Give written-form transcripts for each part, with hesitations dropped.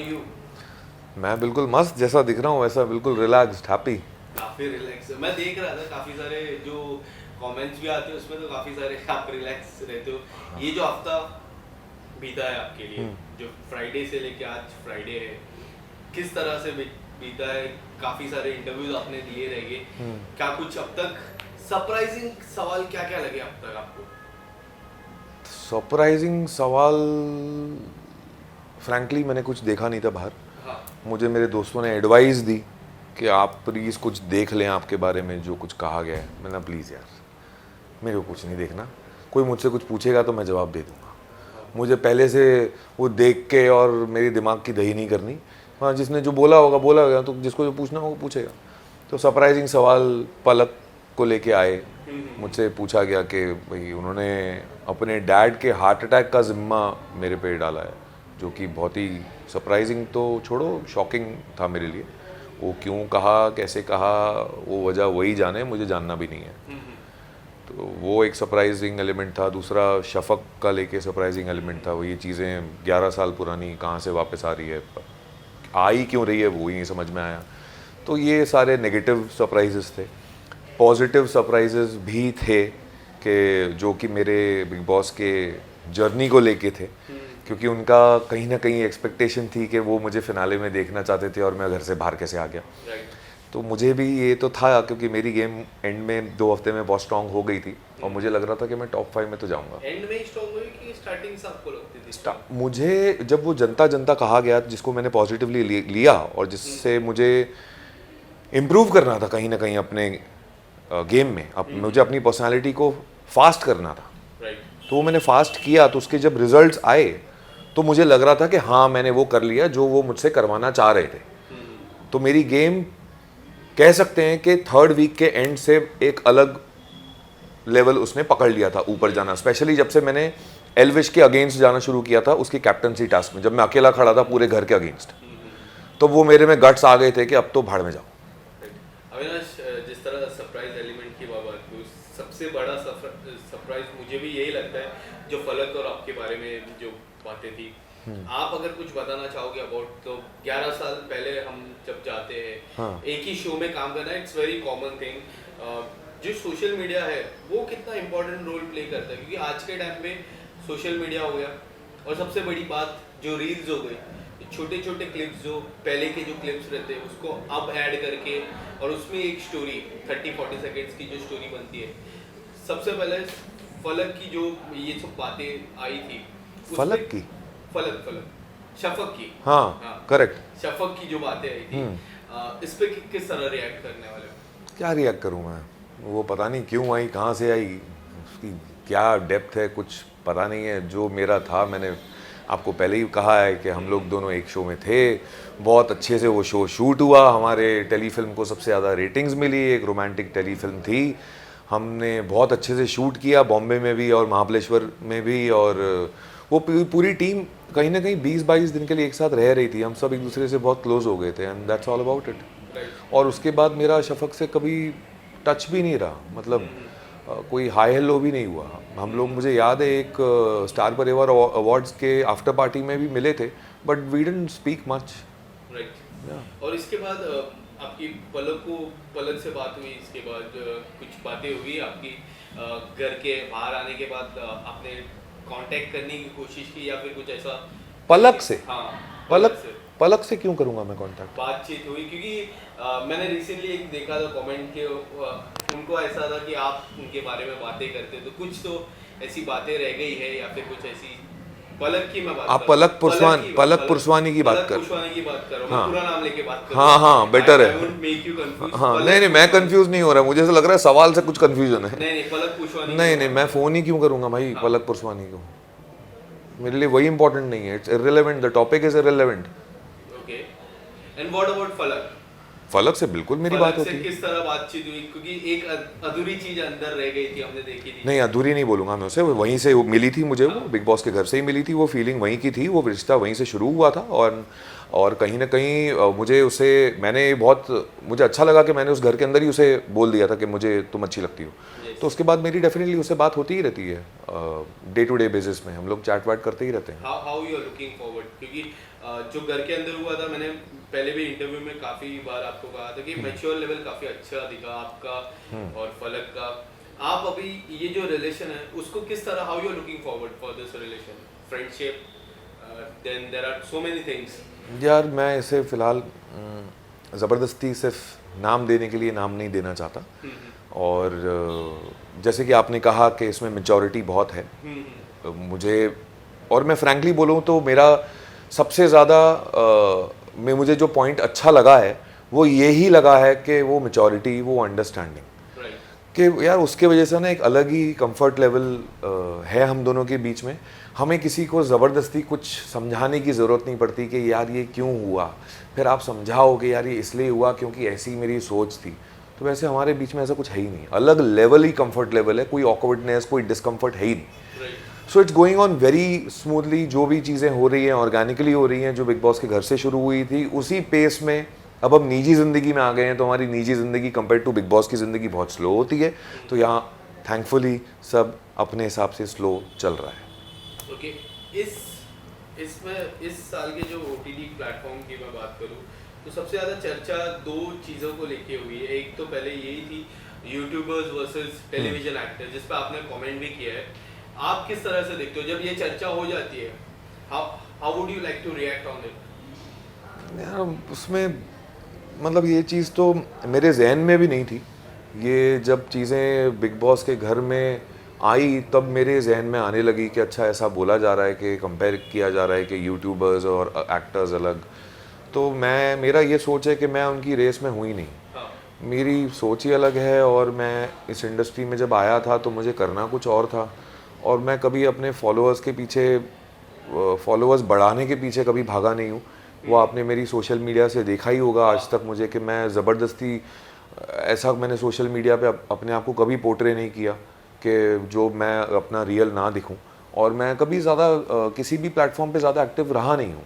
you? मैं बिल्कुल मस्त जैसा दिख रहा हूँ वैसा बिल्कुल रिलैक्स्ड हैप्पी। काफी रिलैक्स मैं देख रहा था, काफी सारे जो कमेंट्स भी आते हैं उसमें तो काफी सारे आप रिलैक्स रहते हो। ये जो हफ्ता बीता है आपके लिए, जो फ्राइडे से लेके आज फ्राइडे है, किस तरह से बीता है? काफी सारे इंटरव्यूज आपने दिए रहेंगे, क्या कुछ अब तक सरप्राइजिंग सवाल क्या क्या लगे अब तक आपको? सरप्राइजिंग सवाल फ्रैंकली मैंने कुछ देखा नहीं था बाहर। हाँ। मुझे मेरे दोस्तों ने एडवाइस दी कि आप प्लीज़ कुछ देख लें आपके बारे में जो कुछ कहा गया है। मैंने प्लीज़ यार मेरे को कुछ नहीं देखना, कोई मुझसे कुछ पूछेगा तो मैं जवाब दे दूंगा। मुझे पहले से वो देख के और मेरे दिमाग की दही नहीं करनी। हाँ, जिसने जो बोला होगा तो जिसको जो पूछना होगा पूछेगा। तो सरप्राइजिंग सवाल पलक को लेके आए, मुझसे पूछा गया कि भाई उन्होंने अपने डैड के हार्ट अटैक का ज़िम्मा मेरे पे डाला है, जो कि बहुत ही सरप्राइजिंग तो छोड़ो शॉकिंग था मेरे लिए। वो क्यों कहा, कैसे कहा, वो वजह वही जाने, मुझे जानना भी नहीं है। तो वो एक सरप्राइजिंग एलिमेंट था। दूसरा शफक का लेके सरप्राइजिंग एलिमेंट था। वो ये चीज़ें 11 साल पुरानी कहाँ से वापस आ रही है, आई क्यों रही है, वो ही नहीं समझ में आया। तो ये सारे नेगेटिव सरप्राइजेस थे। पॉजिटिव सरप्राइजेस भी थे कि जो कि मेरे बिग बॉस के जर्नी को लेके थे, क्योंकि उनका कहीं ना कहीं एक्सपेक्टेशन थी कि वो मुझे फिनाले में देखना चाहते थे और मैं घर से बाहर कैसे आ गया। तो मुझे भी ये तो था, क्योंकि मेरी गेम एंड में 2 हफ्ते में बहुत स्ट्रांग हो गई थी और मुझे लग रहा था कि मैं टॉप 5 में तो जाऊंगा। एंड में स्ट्रांग हुई कि स्टार्टिंग से आपको लगती थी? मुझे जब वो जनता कहा गया, जिसको मैंने पॉजिटिवली लिया और जिससे मुझे इम्प्रूव करना था कहीं ना कहीं अपने गेम में, मुझे अपनी पर्सनालिटी को फास्ट करना था, तो वो मैंने फास्ट किया। तो उसके जब रिजल्ट्स आए तो मुझे लग रहा था कि हाँ मैंने वो कर लिया जो वो मुझसे करवाना चाह रहे थे। तो मेरी गेम कह सकते हैं कि 3rd वीक के एंड से एक अलग लेवल उसने पकड़ लिया था ऊपर जाना। स्पेशली जब से मैंने एल्विश के अगेंस्ट जाना शुरू किया था उसकी कैप्टनसी टास्क में, जब मैं अकेला खड़ा था पूरे घर के अगेंस्ट, तो वो मेरे में गट्स आ गए थे कि अब तो भाड़ में जाओ। अविनाश, जिस तरह सरप्राइज एलिमेंट की बात की, सबसे बड़ा सरप्राइज मुझे भी यही लगता है जो फलक और आपके बारे में जो बातें थी। आप अगर कुछ बताना चाहोगे अबाउट, तो 11 साल पहले हम जब जाते हैं, हाँ। एक ही शो में काम करना, इट्स वेरी कॉमन थिंग। जो सोशल मीडिया है वो कितना इंपॉर्टेंट रोल प्ले करता है, क्योंकि आज के टाइम पे सोशल मीडिया हो गया और सबसे बड़ी बात जो रील्स हो गई, छोटे छोटे क्लिप्स जो पहले के जो क्लिप्स रहते हैं उसको अब ऐड करके और उसमें एक स्टोरी 30-40 सेकेंड्स की जो स्टोरी बनती है। सबसे पहले फलक की जो ये सब बातें आई थी, फलक की शफक की, हाँ करेक्ट, शफक की जो बातें आई थी, इस पे किस तरह रिएक्ट करने वाले? क्या रिएक्ट करूँ मैं, वो पता नहीं क्यों आई, कहाँ से आई, उसकी क्या डेप्थ है कुछ पता नहीं है। जो मेरा था, मैंने आपको पहले ही कहा है कि हम लोग दोनों एक शो में थे, बहुत अच्छे से वो शो शूट हुआ, हमारे टेलीफिल्म को सबसे ज़्यादा रेटिंग्स मिली, एक रोमांटिक टेलीफिल्म थी, हमने बहुत अच्छे से शूट किया बॉम्बे में भी और महाबलेश्वर में भी। और वो पूरी टीम कहीं ना कहीं 20-22 दिन के लिए एक साथ रह रही थी, हम सब एक दूसरे से बहुत क्लोज हो गए थे, and that's all about it. और उसके बाद मेरा शफक से कभी टच भी नहीं रहा, मतलब कोई हाई हेलो भी नहीं हुआ हम लोग। मुझे याद है एक स्टार परिवार अवार्ड्स के आफ्टर पार्टी में भी मिले थे, but we didn't speak much. और इसके बाद आपकी पलक से बात हुई, इसके बाद कुछ बातें हुई आपकी घर के बाहर आने के बाद, आपने कांटेक्ट करने की कोशिश की या फिर कुछ ऐसा पलक से? हाँ, पलक से क्यों करूँगा मैं कांटेक्ट? बातचीत हुई, क्योंकि मैंने रिसेंटली एक देखा था कमेंट के, उनको ऐसा था कि आप उनके बारे में बातें करते, तो कुछ तो ऐसी बातें रह गई है या फिर कुछ ऐसी। पलक की मैं बात, आप पलक पुरस्वानी की बात कर, हाँ, पूरा नाम लेके बात करो। हाँ बेटर है। हाँ नहीं मैं कंफ्यूज नहीं हो रहा, मुझे ऐसा लग रहा है सवाल से कुछ कंफ्यूजन है। नहीं पलक पुरस्वानी नहीं मैं फोन ही क्यों करूंगा भाई पलक पुरस्वानी को, मेरे लिए वही इंपॉर्टेंट नहीं है, it's irrelevant, the topic is irrelevant. Okay, and what about फलक? फलक से बिल्कुल मेरी बात होती है। किस तरह बातचीत हुई, क्योंकि एक अधूरी चीज अंदर रह गई थी, हमने देखी थी। नहीं अधूरी नहीं बोलूंगा मैं उसे, वहीं से मिली थी मुझे, वो बिग बॉस के घर से ही मिली थी, वो फीलिंग वहीं की थी, वो रिश्ता वहीं से शुरू हुआ था। और कहीं ना कहीं मुझे अच्छा लगा कि मैंने उस घर के अंदर ही उसे बोल दिया था कि मुझे तुम अच्छी लगती हो। तो उसके बाद मेरी डेफिनेटली उससे बात होती ही रहती है, डे टू डे बेसिस में हम लोग चैट वाट करते ही रहते हैं। How you are looking forward, क्योंकि जो घर के अंदर हुआ था, मैंने पहले भी इंटरव्यू में काफी बार आपको कहा था कि मैच्योर लेवल काफी अच्छा दिखा आपका और फलक का। आप अभी ये जो रिलेशन है उसको किस तरह, how you are looking forward for this relation, friendship, then there are so many things. यार मैं इसे फ़िलहाल ज़बरदस्ती सिर्फ नाम देने के लिए नाम नहीं देना चाहता। और जैसे कि आपने कहा कि इसमें मेजॉरिटी बहुत है, मुझे, और मैं फ्रैंकली बोलूँ तो मेरा सबसे ज़्यादा में मुझे जो पॉइंट अच्छा लगा है वो यही लगा है कि वो मेजॉरिटी, वो अंडरस्टैंडिंग, कि यार उसके वजह से ना एक अलग ही कंफर्ट लेवल है हम दोनों के बीच में। हमें किसी को ज़बरदस्ती कुछ समझाने की ज़रूरत नहीं पड़ती कि यार ये क्यों हुआ, फिर आप समझाओ कि यार ये इसलिए हुआ क्योंकि ऐसी मेरी सोच थी। तो वैसे हमारे बीच में ऐसा कुछ है ही नहीं, अलग लेवल ही कंफर्ट लेवल है, कोई ऑकवर्डनेस, कोई डिस्कम्फर्ट है ही नहीं। So it's going on very smoothly. जो भी चीज़ें हो रही हैं ऑर्गेनिकली हो रही हैं, जो बिग बॉस के घर से शुरू हुई थी उसी पेस में अब हम निजी ज़िंदगी में आ गए हैं। तो हमारी निजी ज़िंदगी कंपेयर टू बिग बॉस की ज़िंदगी बहुत स्लो होती है, तो यहाँ थैंकफुली सब अपने हिसाब से स्लो चल रहा है। ओके, इसमें इस साल के जो OTT प्लेटफॉर्म की मैं बात करूँ तो सबसे ज़्यादा चर्चा दो चीज़ों को लेके हुई है। एक तो पहले यही थी यूट्यूबर्स वर्सेस टेलीविजन एक्टर, जिस पर आपने कमेंट भी किया है। आप किस तरह से देखते हो जब ये चर्चा हो जाती है? How would you like to react on it? यार उसमें मतलब ये चीज़ तो मेरे जहन में भी नहीं थी। ये जब चीज़ें बिग बॉस के घर में आई तब मेरे जहन में आने लगी कि अच्छा ऐसा बोला जा रहा है कि कंपेयर किया जा रहा है कि यूट्यूबर्स और एक्टर्स अलग। तो मेरा ये सोच है कि मैं उनकी रेस में हूँ ही नहीं। मेरी सोच ही अलग है, और मैं इस इंडस्ट्री में जब आया था तो मुझे करना कुछ और था, और मैं कभी अपने फॉलोअर्स के पीछे, फॉलोअर्स बढ़ाने के पीछे कभी भागा नहीं हूँ। वो आपने मेरी सोशल मीडिया से देखा ही होगा आज तक मुझे कि मैं ज़बरदस्ती ऐसा मैंने सोशल मीडिया पे अपने आप को कभी पोर्ट्रे नहीं किया कि जो मैं अपना रियल ना दिखूं। और मैं कभी ज़्यादा किसी भी प्लेटफॉर्म पे ज़्यादा एक्टिव रहा नहीं हूँ।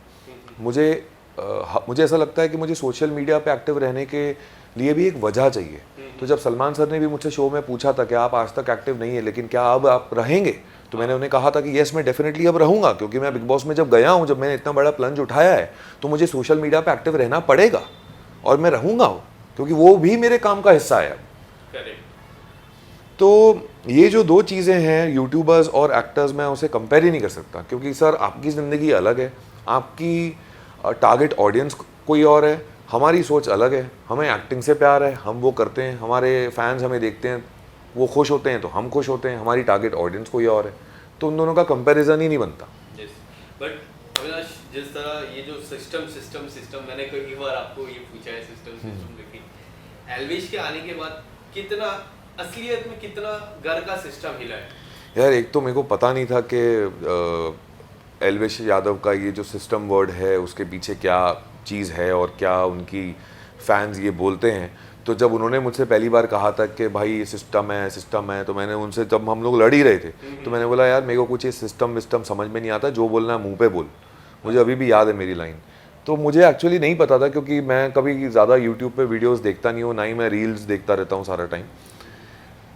मुझे ऐसा लगता है कि मुझे सोशल मीडिया पे एक्टिव रहने के लिए भी एक वजह चाहिए। तो जब सलमान सर ने भी मुझसे शो में पूछा था कि आप आज तक एक्टिव नहीं है लेकिन क्या अब आप रहेंगे, तो मैंने उन्हें कहा था कि यस मैं डेफिनेटली अब रहूँगा, क्योंकि मैं बिग बॉस में जब गया हूँ, जब मैंने इतना बड़ा प्लंज उठाया है तो मुझे सोशल मीडिया पे एक्टिव रहना पड़ेगा और मैं रहूँगा, क्योंकि वो भी मेरे काम का हिस्सा है। तो ये जो दो चीज़ें हैं यूट्यूबर्स और एक्टर्स, मैं उसे कंपेयर ही नहीं कर सकता, क्योंकि सर आपकी ज़िंदगी अलग है, आपकी टारगेट ऑडियंस कोई और है, हमारी सोच अलग है। हमें एक्टिंग से प्यार है, हम वो करते हैं, हमारे फैंस हमें देखते हैं, वो खुश होते हैं तो हम खुश होते हैं, हमारी टारगेट ऑडियंस कोई और है, तो उन दोनों का कंपैरिजन ही नहीं बनता। बट अविनाश, जिस तरह ये जो सिस्टम मैंने कई बार आपको ये पूछा है सिस्टम लेकिन एल्विश के आने के बाद कितना असलियत में कितना घर का सिस्टम हिला है? यार एक तो मेरे को पता नहीं था कि एल्विश यादव का ये जो सिस्टम वर्ड है उसके पीछे क्या चीज़ है और क्या उनकी फैंस ये बोलते हैं। तो जब उन्होंने मुझसे पहली बार कहा था कि भाई ये सिस्टम है, तो मैंने उनसे, जब हम लोग लड़ ही रहे थे, तो मैंने बोला यार मेरे को कुछ ये सिस्टम समझ में नहीं आता, जो बोलना है मुंह पे बोल। मुझे अभी भी याद है मेरी लाइन। तो मुझे एक्चुअली नहीं पता था, क्योंकि मैं कभी ज़्यादा यूट्यूब पे वीडियोस देखता नहीं हूँ, ना ही मैं रील्स देखता रहता हूँ सारा टाइम,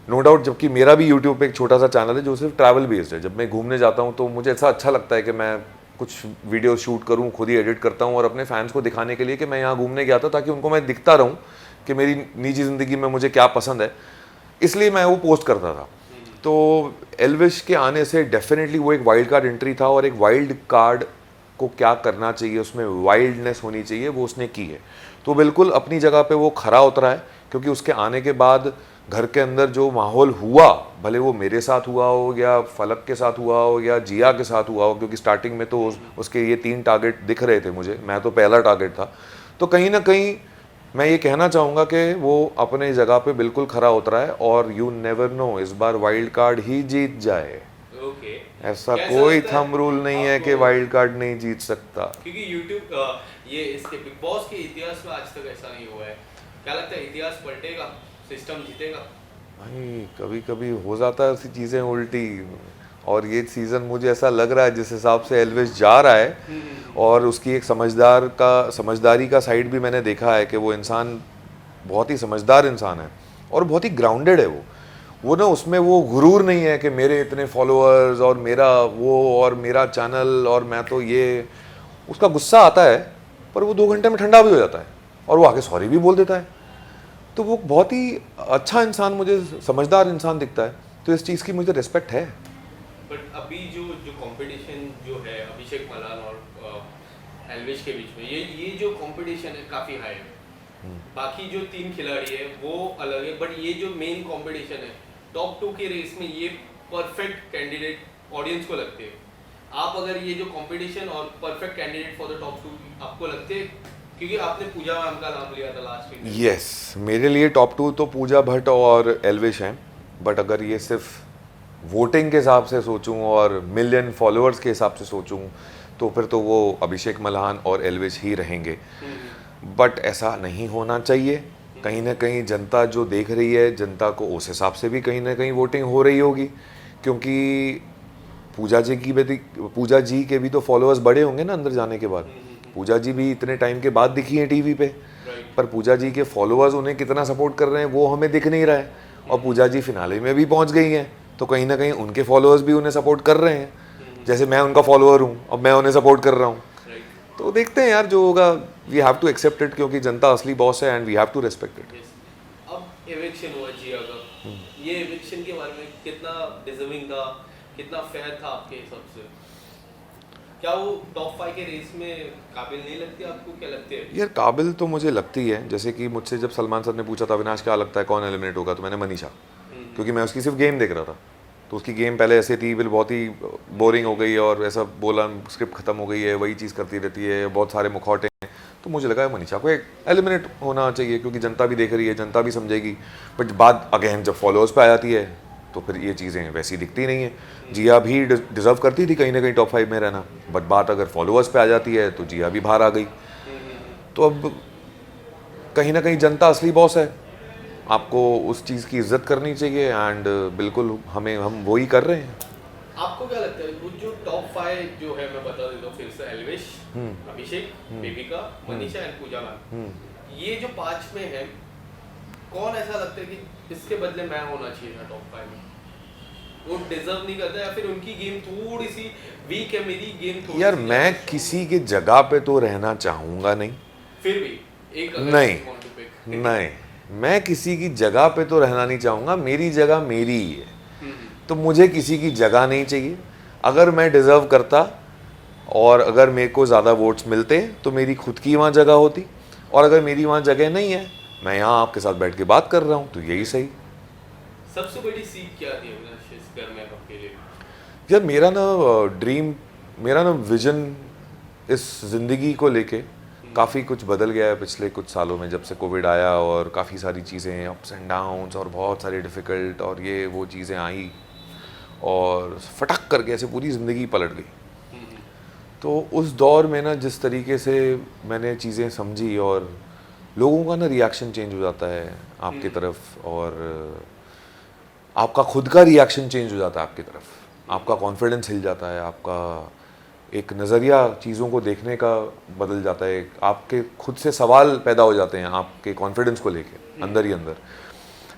नो डाउट। जबकि मेरा भी यूट्यूब पे एक छोटा सा चैनल है जो सिर्फ ट्रैवल बेस्ड है। जब मैं घूमने जाता हूँ तो मुझे ऐसा अच्छा लगता है कि मैं कुछ वीडियो शूट करूँ, खुद ही एडिट करता हूँ और अपने फैंस को दिखाने के लिए कि मैं यहाँ घूमने गया था, ताकि उनको मैं दिखता रहूँ कि मेरी निजी ज़िंदगी में मुझे क्या पसंद है, इसलिए मैं वो पोस्ट करता था। तो एल्विश के आने से डेफिनेटली वो एक वाइल्ड कार्ड एंट्री था, और एक वाइल्ड कार्ड को क्या करना चाहिए, उसमें वाइल्डनेस होनी चाहिए, वो उसने की है। तो बिल्कुल अपनी जगह पे वो खरा उतरा है, क्योंकि उसके आने के बाद घर के अंदर जो माहौल हुआ, भले वो मेरे साथ हुआ हो या फलक के साथ हुआ हो या जिया के साथ हुआ हो, क्योंकि स्टार्टिंग में तो उसके ये 3 टारगेट दिख रहे थे मुझे, मैं तो पहला टारगेट था। तो कहीं ना कहीं मैं ये कहना चाहूँगा कि वो अपने जगह पे बिल्कुल खरा उतरा है, और यू नेवर नो, इस बार वाइल्ड कार्ड ही जीत जाए। ऐसा कोई थंब रूल नहीं है कि वाइल्ड कार्ड नहीं जीत सकता, क्योंकि यूट्यूब ये इसके बिग बॉस के इतिहास में आज तक ऐसा नहीं हुआ है। क्या लगता है इतिहास पलटेगा, सिस्टम जीतेगा? भाई कभी कभी हो जाता है ऐसी चीज़ें उल्टी, और ये सीज़न मुझे ऐसा लग रहा है जिस हिसाब से एल्विश जा रहा है, और उसकी एक समझदारी का साइड भी मैंने देखा है कि वो इंसान बहुत ही समझदार इंसान है और बहुत ही ग्राउंडेड है। वो ना, उसमें वो गुरूर नहीं है कि मेरे इतने फॉलोअर्स और मेरा वो और मेरा चैनल और मैं तो ये, उसका गुस्सा आता है पर वो 2 घंटे में ठंडा भी हो जाता है और वो आके सॉरी भी बोल देता है। तो वो बहुत ही अच्छा इंसान, मुझे समझदार इंसान दिखता है, तो इस चीज़ की मुझे रिस्पेक्ट है। बट अभी जो जो कंपटीशन जो है अभिषेक मलान और एल्विश के बीच में, ये जो कंपटीशन है काफ़ी हाई है। बाकी जो 3 खिलाड़ी है वो अलग है, बट ये जो मेन कंपटीशन है टॉप 2 के रेस में, ये परफेक्ट कैंडिडेट ऑडियंस को लगते हैं। आप अगर ये जो कंपटीशन और perfect candidate for the top 2 आपको लगते हैं, क्योंकि आपने पूजा मैम का नाम लिया था लास्ट वीक। यस, मेरे लिए टॉप 2 तो पूजा भट्ट और एल्विश हैं, बट अगर ये सिर्फ वोटिंग के हिसाब से सोचूं और मिलियन फॉलोअर्स के हिसाब से सोचूं तो फिर तो वो अभिषेक मल्हान और एल्विश ही रहेंगे। बट ऐसा नहीं होना चाहिए। कहीं ना कहीं जनता जो देख रही है, जनता को उस हिसाब से भी कहीं ना कहीं वोटिंग हो रही होगी, क्योंकि पूजा जी के भी तो फॉलोअर्स बड़े होंगे ना अंदर जाने के बाद। पूजा जी भी इतने टाइम के बाद दिखी हैं टीवी पे, पर पूजा जी के फॉलोअर्स उन्हें कितना सपोर्ट कर रहे हैं वो हमें दिख नहीं रहा है। और पूजा जी फिनाले में भी पहुंच गई हैं, तो कहीं ना कहीं उनके फॉलोअर्स भी उन्हें सपोर्ट कर रहे हैं, जैसे मैं उनका फॉलोअर हूँ, अब मैं उन्हें सपोर्ट कर रहा हूँ। तो देखते हैं यार, जो होगा we have to accept it, क्योंकि जनता असली बॉस है and we have to respect it. अब एविक्शन हुआ जिया का, ये एविक्शन के बारे में कितना डिजर्विंग था, कितना फेयर था आपके हिसाब से? क्या वो टॉप 5 के रेस में काबिल नहीं लगती आपको? क्या लगती है? यार काबिल तो मुझे लगती है। जैसे कि मुझसे जब सलमान सर ने पूछा था अविनाश क्या लगता है कौन एलिमिनेट होगा, तो मैंने मनीषा, क्योंकि मैं उसकी सिर्फ गेम देख रहा था। तो उसकी गेम पहले ऐसे थी, बिल बहुत ही बोरिंग हो गई और ऐसा बोला स्क्रिप्ट खत्म हो गई है, वही चीज़ करती रहती है, बहुत सारे मुखौटे हैं। तो मुझे लगा मनीषा को एक एलिमिनेट होना चाहिए, क्योंकि जनता भी देख रही है, जनता भी समझेगी। बट बात अगेन जब फॉलोअर्स पे आ जाती है तो फिर ये चीज़ें वैसी दिखती नहीं है। जिया भी डिज़र्व करती थी कहीं ना कहीं टॉप 5 में रहना, बट बात अगर फॉलोअर्स पे आ जाती है तो जिया भी बाहर आ गई। तो अब कहीं ना कहीं जनता असली बॉस है, आपको उस चीज़ की इज्जत करनी चाहिए एंड बिल्कुल हम वही कर रहे हैं। आपको क्या लगता है वो जो टॉप 5 जो है, मैं बता देता हूँ फिर से, एल्विश, अभिषेक, बेबिका, मनीषा एंड पूजा मैम, ये जो 5 में है, कौन ऐसा लगता है कि इसके बदले मैं होना चाहिए था टॉप 5 में? वो डिजर्व नहीं करता, या फिर उनकी गेम थोड़ी सी वीक है, मेरी गेम थोड़ी यार सी मैं किसी के जगह पे तो रहना चाहूँगा नहीं। फिर भी एक नहीं, मैं किसी की जगह पे तो रहना नहीं चाहूँगा। मेरी जगह मेरी ही है, तो मुझे किसी की जगह नहीं चाहिए। अगर मैं डिज़र्व करता और अगर मेरे को ज़्यादा वोट्स मिलते तो मेरी खुद की वहाँ जगह होती, और अगर मेरी वहाँ जगह नहीं है, मैं यहाँ आपके साथ बैठ के बात कर रहा हूँ, तो यही सही। सबसे बड़ी सीख क्या थी अविनाश इस घर में आपके लिए? यार मेरा ना ड्रीम, मेरा ना विजन इस ज़िंदगी को लेके काफ़ी कुछ बदल गया है पिछले कुछ सालों में, जब से कोविड आया और काफ़ी सारी चीज़ें अप्स एंड डाउन्स और बहुत सारी डिफ़िकल्ट और ये वो चीज़ें आई और फटक करके ऐसे पूरी ज़िंदगी पलट गई। तो उस दौर में ना जिस तरीके से मैंने चीज़ें समझी, और लोगों का ना रिएक्शन चेंज हो जाता है आपकी तरफ, और आपका खुद का रिएक्शन चेंज हो जाता है आपकी तरफ, आपका कॉन्फिडेंस हिल जाता है, आपका एक नज़रिया चीज़ों को देखने का बदल जाता है, आपके खुद से सवाल पैदा हो जाते हैं आपके कॉन्फिडेंस को लेके अंदर ही अंदर।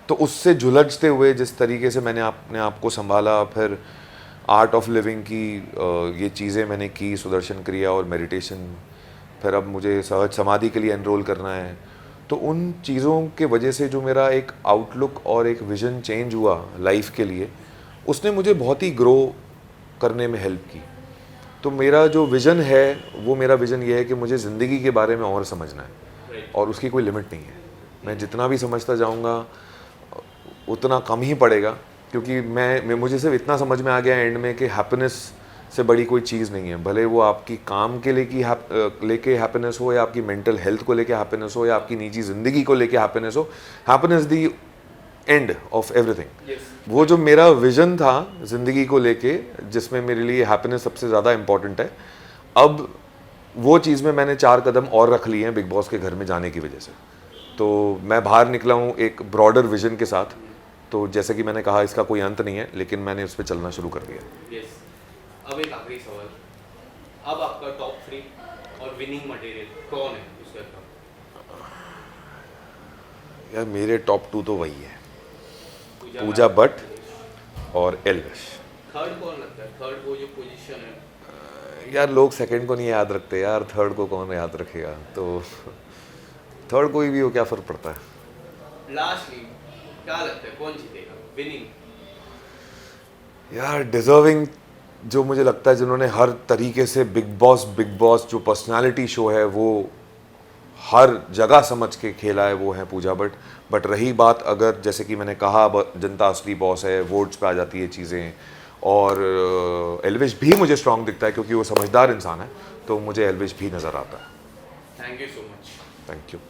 तो उससे झुलझते हुए जिस तरीके से मैंने अपने आप को संभाला, फिर आर्ट ऑफ लिविंग की ये चीज़ें मैंने की, सुदर्शन क्रिया और मेडिटेशन, फिर अब मुझे सहज समाधि के लिए एनरोल करना है। तो उन चीज़ों के वजह से जो मेरा एक आउटलुक और एक विज़न चेंज हुआ लाइफ के लिए, उसने मुझे बहुत ही ग्रो करने में हेल्प की। तो मेरा जो विज़न है वो मेरा विज़न ये है कि मुझे ज़िंदगी के बारे में और समझना है, और उसकी कोई लिमिट नहीं है। मैं जितना भी समझता जाऊँगा उतना कम ही पड़ेगा, क्योंकि मुझे सिर्फ इतना समझ में आ गया एंड में कि हैप्पीनेस से बड़ी कोई चीज़ नहीं है। भले वो आपकी काम के लेके हैप्पीनेस हो, या आपकी मेंटल हेल्थ को लेके हैप्पीनेस हो, या आपकी निजी ज़िंदगी को लेके हैप्पीनेस हो, happiness the end of everything. वो जो मेरा विजन था ज़िंदगी को लेके, जिसमें मेरे लिए हैप्पीनेस सबसे ज़्यादा इम्पॉर्टेंट है, अब वो चीज़ में मैंने 4 कदम और रख लिए हैं बिग बॉस के घर में जाने की वजह से। तो मैं बाहर निकला हूँ एक ब्रॉडर विजन के साथ। तो जैसे कि मैंने कहा, इसका कोई अंत नहीं है, लेकिन मैंने उस पर चलना शुरू कर दिया। अब एक आखिरी सवाल, अब आपका टॉप 3 और विनिंग मटेरियल कौन है उस घर का? यार मेरे टॉप 2 तो वही है, पूजा भट्ट और एल्विश। थर्ड कौन लगता है? थर्ड वो जो पोजीशन है यार लोग सेकंड को नहीं याद रखते यार, थर्ड को कौन याद रखेगा, तो थर्ड कोई भी हो क्या फ़र्क पड़ता है। लास्टली क्या लगता है कौन जीतेगा विनिंग? यार डिजर्विंग जो मुझे लगता है, जिन्होंने हर तरीके से बिग बॉस जो पर्सनालिटी शो है वो हर जगह समझ के खेला है, वो है पूजा भट्ट। बट रही बात, अगर जैसे कि मैंने कहा जनता असली बॉस है, वोट्स पे आ जाती है चीज़ें, और एल्विश भी मुझे स्ट्रांग दिखता है क्योंकि वो समझदार इंसान है, तो मुझे एल्विश भी नज़र आता है। Thank you so much. Thank you.